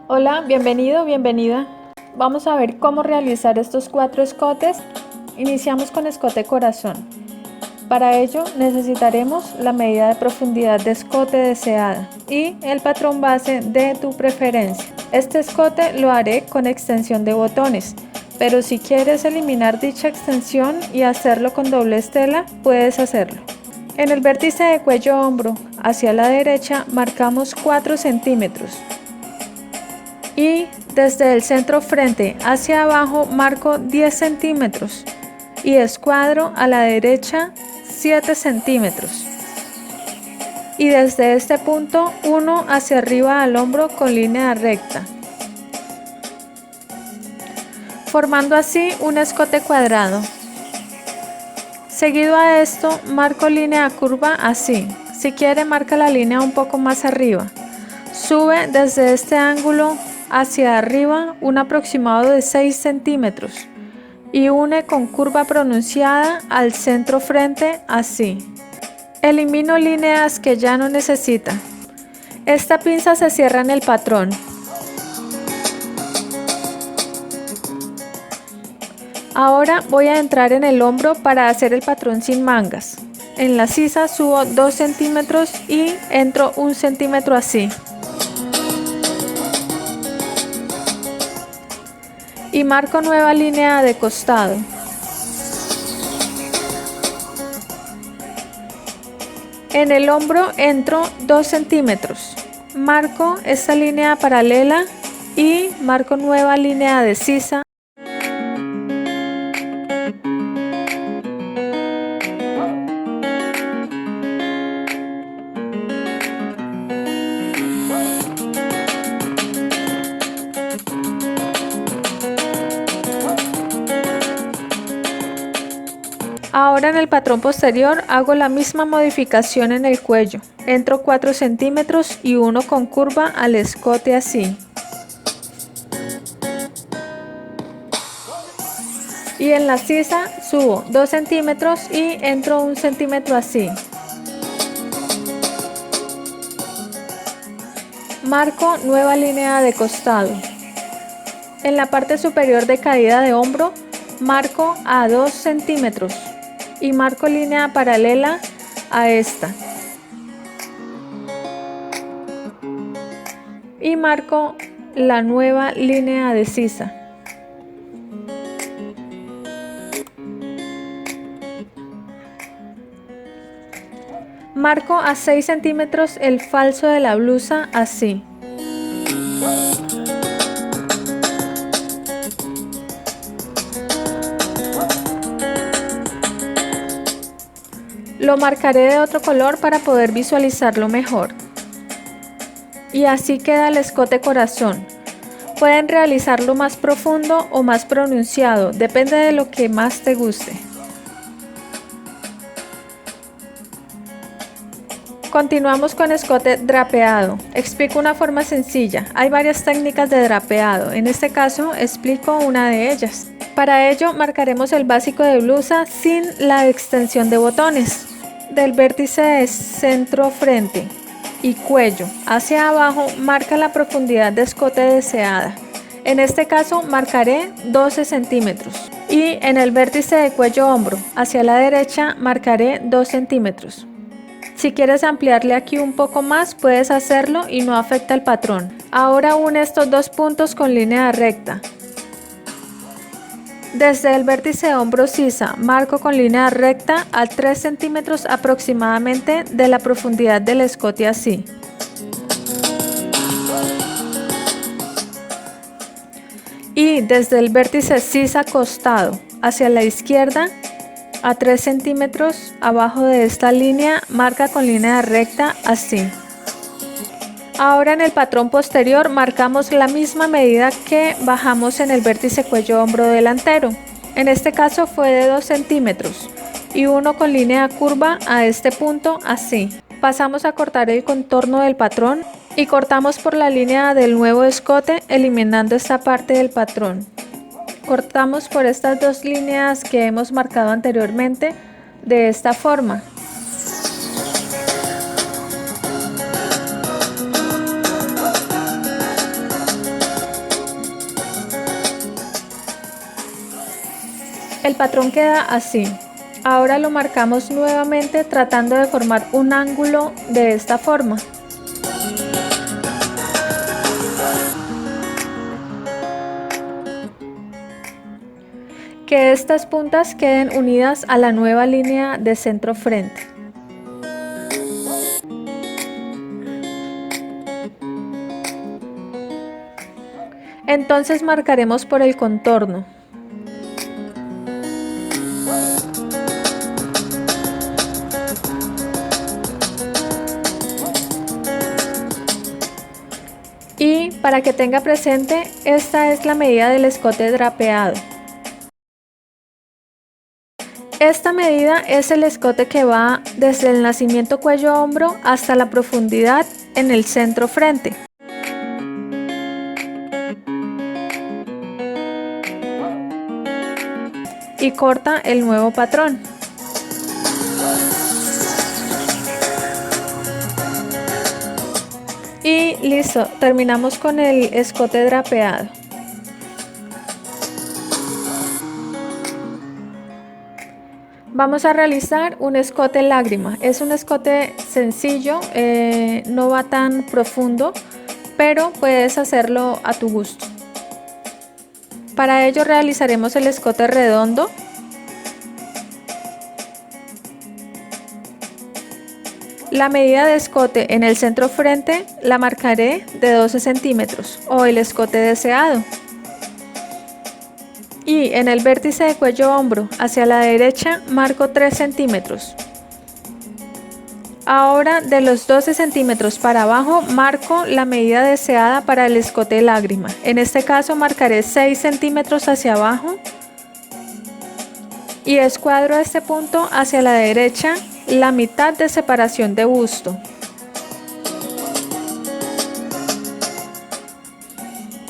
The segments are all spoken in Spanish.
Hola, bienvenido, bienvenida. Vamos a ver cómo realizar estos 4 escotes. Iniciamos con escote corazón. Para ello necesitaremos la medida de profundidad de escote deseada y el patrón base de tu preferencia. Este escote lo haré con extensión de botones, pero si quieres eliminar dicha extensión y hacerlo con doble estela, puedes hacerlo. En el vértice de cuello-hombro hacia la derecha marcamos 4 centímetros. Y desde el centro frente hacia abajo marco 10 centímetros y escuadro a la derecha 7 centímetros. Y desde este punto 1 hacia arriba al hombro con línea recta, formando así un escote cuadrado. Seguido a esto marco línea curva así. Si quiere marca la línea un poco más arriba. Sube desde este ángulo hacia arriba un aproximado de 6 centímetros y une con curva pronunciada al centro frente así. Elimino líneas que ya no necesita. Esta pinza se cierra en el patrón. Ahora voy a entrar en el hombro para hacer el patrón sin mangas. En la sisa subo 2 centímetros y entro 1 centímetro así. Y marco nueva línea de costado. En el hombro entro 2 centímetros. Marco esta línea paralela y marco nueva línea de sisa. Ahora en el patrón posterior hago la misma modificación en el cuello. Entro 4 centímetros y uno con curva al escote así. Y en la sisa subo 2 centímetros y entro 1 centímetro así. Marco nueva línea de costado. En la parte superior de caída de hombro marco a 2 centímetros. Y marco línea paralela a esta y marco la nueva línea de sisa. Marco a 6 centímetros el falso de la blusa así. Lo marcaré de otro color para poder visualizarlo mejor. Y así queda el escote corazón. Pueden realizarlo más profundo o más pronunciado, depende de lo que más te guste. Continuamos con escote drapeado. Explico una forma sencilla. Hay varias técnicas de drapeado. En este caso explico una de ellas. Para ello marcaremos el básico de blusa sin la extensión de botones. Del vértice de centro frente y cuello hacia abajo marca la profundidad de escote deseada. En este caso marcaré 12 centímetros. Y en el vértice de cuello hombro hacia la derecha marcaré 2 centímetros. Si quieres ampliarle aquí un poco más puedes hacerlo y no afecta el patrón. Ahora une estos dos puntos con línea recta. Desde el vértice de hombro sisa marco con línea recta a 3 centímetros aproximadamente de la profundidad del escote así. Y desde el vértice sisa costado hacia la izquierda a 3 centímetros abajo de esta línea marca con línea recta así. Ahora en el patrón posterior marcamos la misma medida que bajamos en el vértice cuello hombro delantero. En este caso fue de 2 centímetros y uno con línea curva a este punto así. Pasamos a cortar el contorno del patrón y cortamos por la línea del nuevo escote eliminando esta parte del patrón. Cortamos por estas dos líneas que hemos marcado anteriormente de esta forma. El patrón queda así. Ahora lo marcamos nuevamente tratando de formar un ángulo de esta forma. Que estas puntas queden unidas a la nueva línea de centro frente. Entonces marcaremos por el contorno. Y para que tenga presente, esta es la medida del escote drapeado. Esta medida es el escote que va desde el nacimiento cuello-hombro hasta la profundidad en el centro frente. Y corta el nuevo patrón. Y listo, terminamos con el escote drapeado. Vamos a realizar un escote lágrima. Es un escote sencillo, no va tan profundo, pero puedes hacerlo a tu gusto. Para ello realizaremos el escote redondo. La medida de escote en el centro frente la marcaré de 12 centímetros o el escote deseado. Y en el vértice de cuello-hombro hacia la derecha marco 3 centímetros. Ahora de los 12 centímetros para abajo marco la medida deseada para el escote lágrima. En este caso marcaré 6 centímetros hacia abajo y escuadro este punto hacia la derecha la mitad de separación de busto.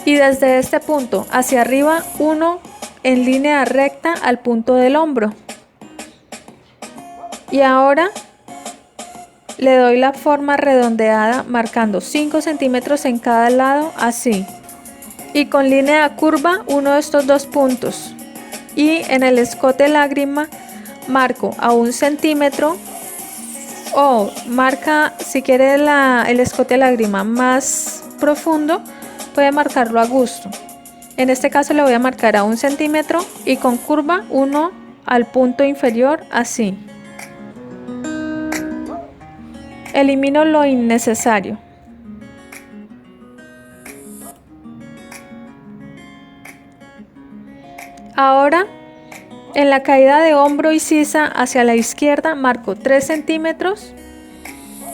Y desde este punto hacia arriba uno en línea recta al punto del hombro. Y ahora le doy la forma redondeada marcando 5 centímetros en cada lado, así. Y con línea curva uno de estos dos puntos. Y en el escote lágrima marco a 1 centímetro o marca, si quiere el escote lágrima más profundo, puede marcarlo a gusto. En este caso le voy a marcar a 1 centímetro y con curva 1 al punto inferior, así. Elimino lo innecesario. Ahora en la caída de hombro y sisa hacia la izquierda marco 3 centímetros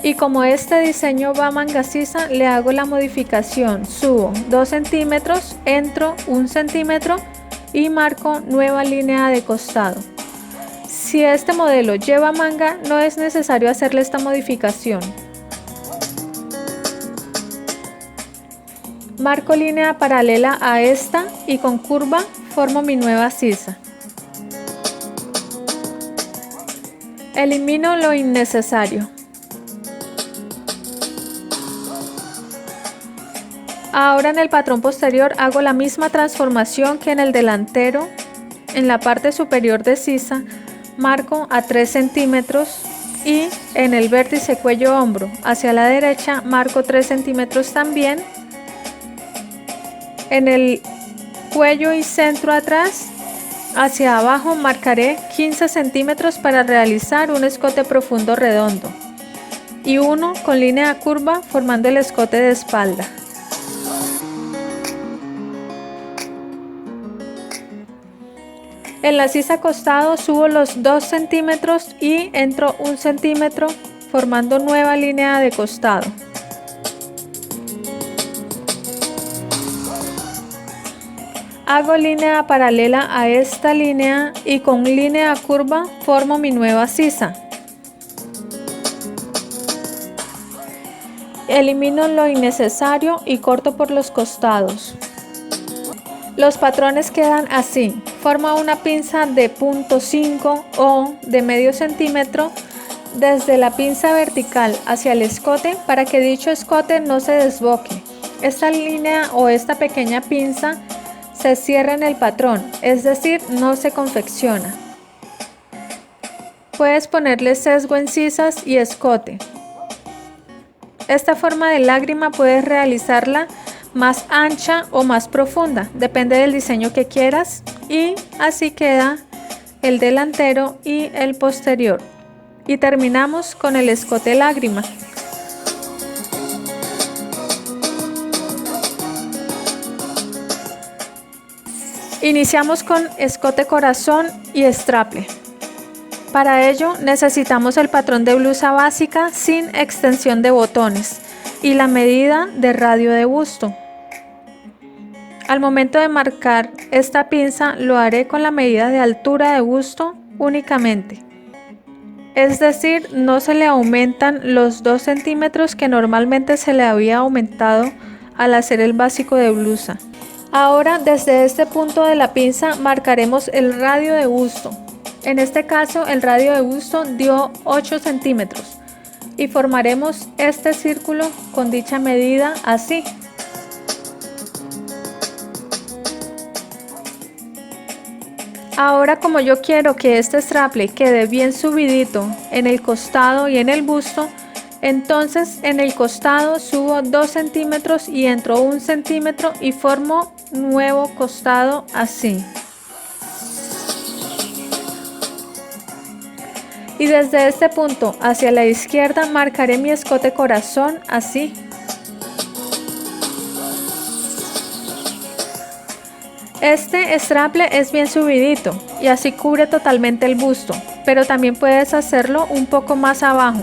y como este diseño va manga sisa le hago la modificación, subo 2 centímetros, entro 1 centímetro y marco nueva línea de costado. Si este modelo lleva manga no es necesario hacerle esta modificación. Marco línea paralela a esta y con curva formo mi nueva sisa. Elimino lo innecesario. Ahora en el patrón posterior hago la misma transformación que en el delantero. En la parte superior de sisa marco a 3 centímetros y en el vértice cuello-hombro hacia la derecha marco 3 centímetros también. En el cuello y centro atrás hacia abajo marcaré 15 centímetros para realizar un escote profundo redondo y uno con línea curva formando el escote de espalda. En la sisa costado subo los 2 centímetros y entro 1 centímetro formando nueva línea de costado. Hago línea paralela a esta línea y con línea curva formo mi nueva sisa. Elimino lo innecesario y corto por los costados. Los patrones quedan así. Forma una pinza de 0.5 o de medio centímetro desde la pinza vertical hacia el escote para que dicho escote no se desboque. Esta línea o esta pequeña pinza se cierra en el patrón, es decir, no se confecciona. Puedes ponerle sesgo en sisas y escote. Esta forma de lágrima puedes realizarla más ancha o más profunda, depende del diseño que quieras, y así queda el delantero y el posterior. Y terminamos con el escote lágrima. Iniciamos con escote corazón y straple. Para ello necesitamos el patrón de blusa básica sin extensión de botones y la medida de radio de busto. Al momento de marcar esta pinza lo haré con la medida de altura de busto únicamente. Es decir, no se le aumentan los 2 centímetros que normalmente se le había aumentado al hacer el básico de blusa. Ahora desde este punto de la pinza marcaremos el radio de busto. En este caso el radio de busto dio 8 centímetros y formaremos este círculo con dicha medida así. Ahora, como yo quiero que este straple quede bien subidito en el costado y en el busto, entonces en el costado subo 2 centímetros y entro 1 centímetro y formo nuevo costado así. Y desde este punto hacia la izquierda marcaré mi escote corazón así. Este straple es bien subidito y así cubre totalmente el busto, pero también puedes hacerlo un poco más abajo.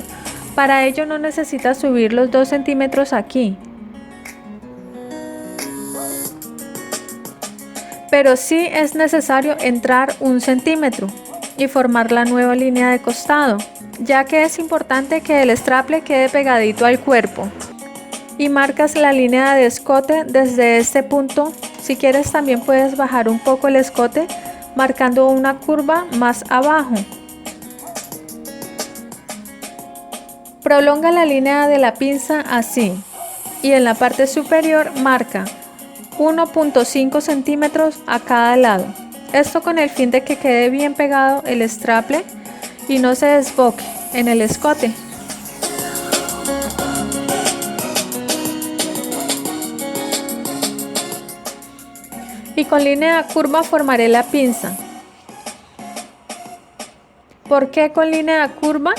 Para ello no necesitas subir los 2 centímetros aquí, pero sí es necesario entrar 1 centímetro y formar la nueva línea de costado, ya que es importante que el straple quede pegadito al cuerpo. Y marcas la línea de escote desde este punto. Si quieres también puedes bajar un poco el escote marcando una curva más abajo. Prolonga la línea de la pinza así y en la parte superior marca 1.5 centímetros a cada lado. Esto con el fin de que quede bien pegado el straple y no se desboque en el escote. Y con línea curva formaré la pinza. ¿Por qué con línea curva?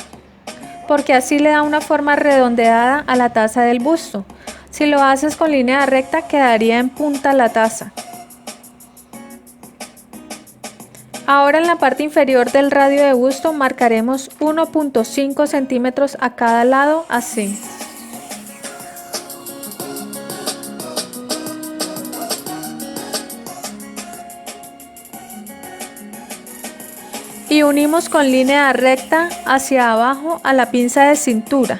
Porque así le da una forma redondeada a la taza del busto. Si lo haces con línea recta quedaría en punta la taza. Ahora en la parte inferior del radio de busto marcaremos 1.5 centímetros a cada lado así. Y unimos con línea recta hacia abajo a la pinza de cintura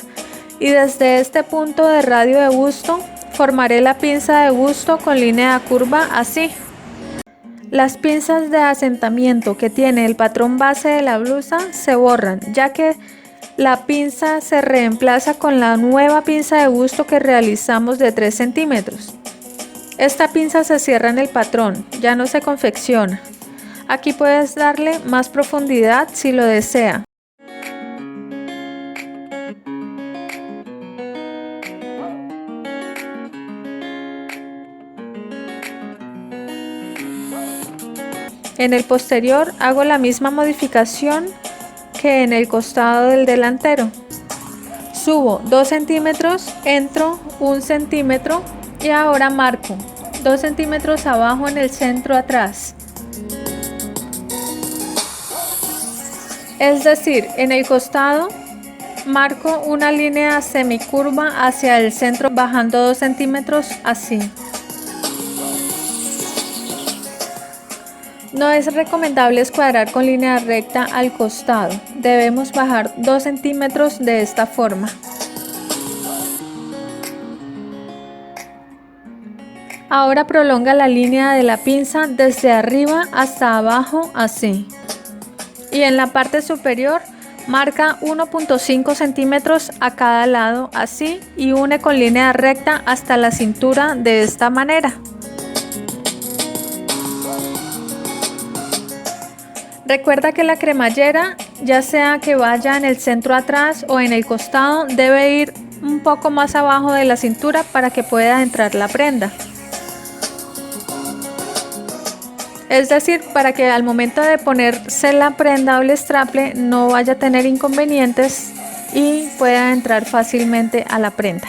y desde este punto de radio de busto formaré la pinza de busto con línea curva así. Las pinzas de asentamiento que tiene el patrón base de la blusa se borran, ya que la pinza se reemplaza con la nueva pinza de busto que realizamos de 3 centímetros. Esta pinza se cierra en el patrón, ya no se confecciona. Aquí puedes darle más profundidad si lo desea. En el posterior hago la misma modificación que en el costado del delantero. Subo 2 centímetros, entro 1 centímetro y ahora marco 2 centímetros abajo en el centro atrás. Es decir, en el costado marco una línea semicurva hacia el centro bajando 2 centímetros así. No es recomendable escuadrar con línea recta al costado, debemos bajar 2 centímetros de esta forma. Ahora prolonga la línea de la pinza desde arriba hasta abajo así. Y en la parte superior marca 1.5 centímetros a cada lado así y une con línea recta hasta la cintura de esta manera. Recuerda que la cremallera, ya sea que vaya en el centro atrás o en el costado, debe ir un poco más abajo de la cintura para que pueda entrar la prenda. Es decir, para que al momento de ponerse la prenda o el straple no vaya a tener inconvenientes y pueda entrar fácilmente a la prenda.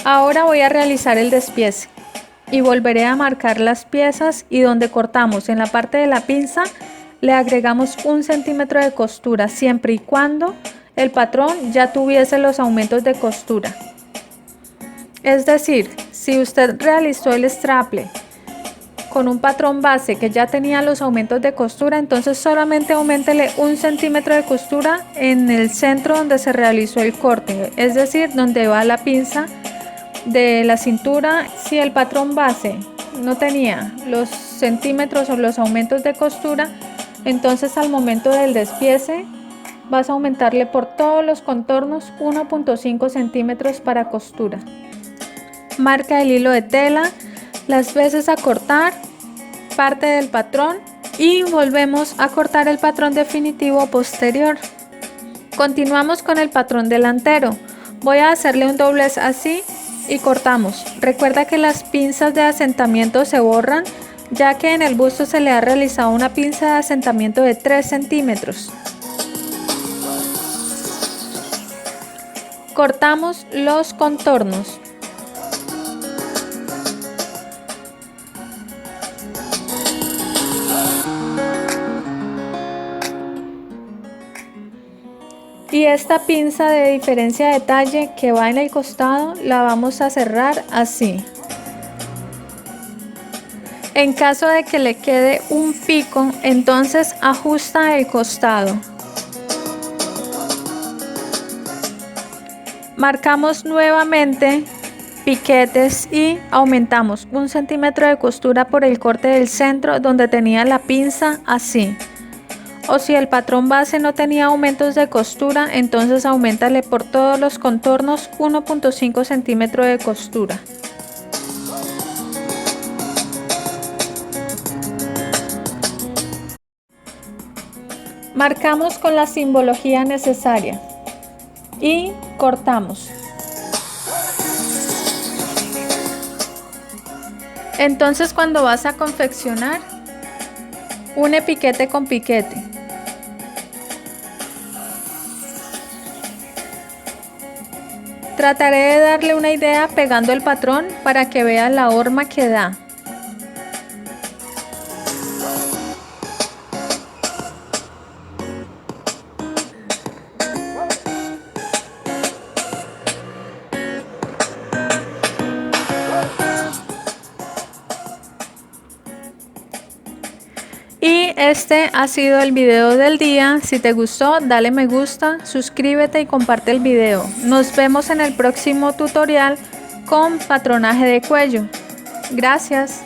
Ahora voy a realizar el despiece y volveré a marcar las piezas, y donde cortamos en la parte de la pinza le agregamos 1 centímetro de costura, siempre y cuando el patrón ya tuviese los aumentos de costura. Es decir, si usted realizó el straple con un patrón base que ya tenía los aumentos de costura, entonces solamente auméntele 1 centímetro de costura en el centro donde se realizó el corte, es decir, donde va la pinza de la cintura. Si el patrón base no tenía los centímetros o los aumentos de costura, entonces al momento del despiece vas a aumentarle por todos los contornos 1.5 centímetros para costura. Marca el hilo de tela las veces a cortar parte del patrón y volvemos a cortar el patrón definitivo posterior. Continuamos con el patrón delantero. Voy a hacerle un doblez así y cortamos. Recuerda que las pinzas de asentamiento se borran, ya que en el busto se le ha realizado una pinza de asentamiento de 3 centímetros. Cortamos los contornos. Y esta pinza de diferencia de talle que va en el costado la vamos a cerrar así. En caso de que le quede un pico, entonces ajusta el costado. Marcamos nuevamente piquetes y aumentamos 1 centímetro de costura por el corte del centro donde tenía la pinza así. O si el patrón base no tenía aumentos de costura, entonces auméntale por todos los contornos 1.5 centímetros de costura. Marcamos con la simbología necesaria y cortamos. Entonces, cuando vas a confeccionar, une piquete con piquete. Trataré de darle una idea pegando el patrón para que vea la horma que da. Y este ha sido el video del día. Si te gustó, dale me gusta, suscríbete y comparte el video. Nos vemos en el próximo tutorial con patronaje de cuello. Gracias.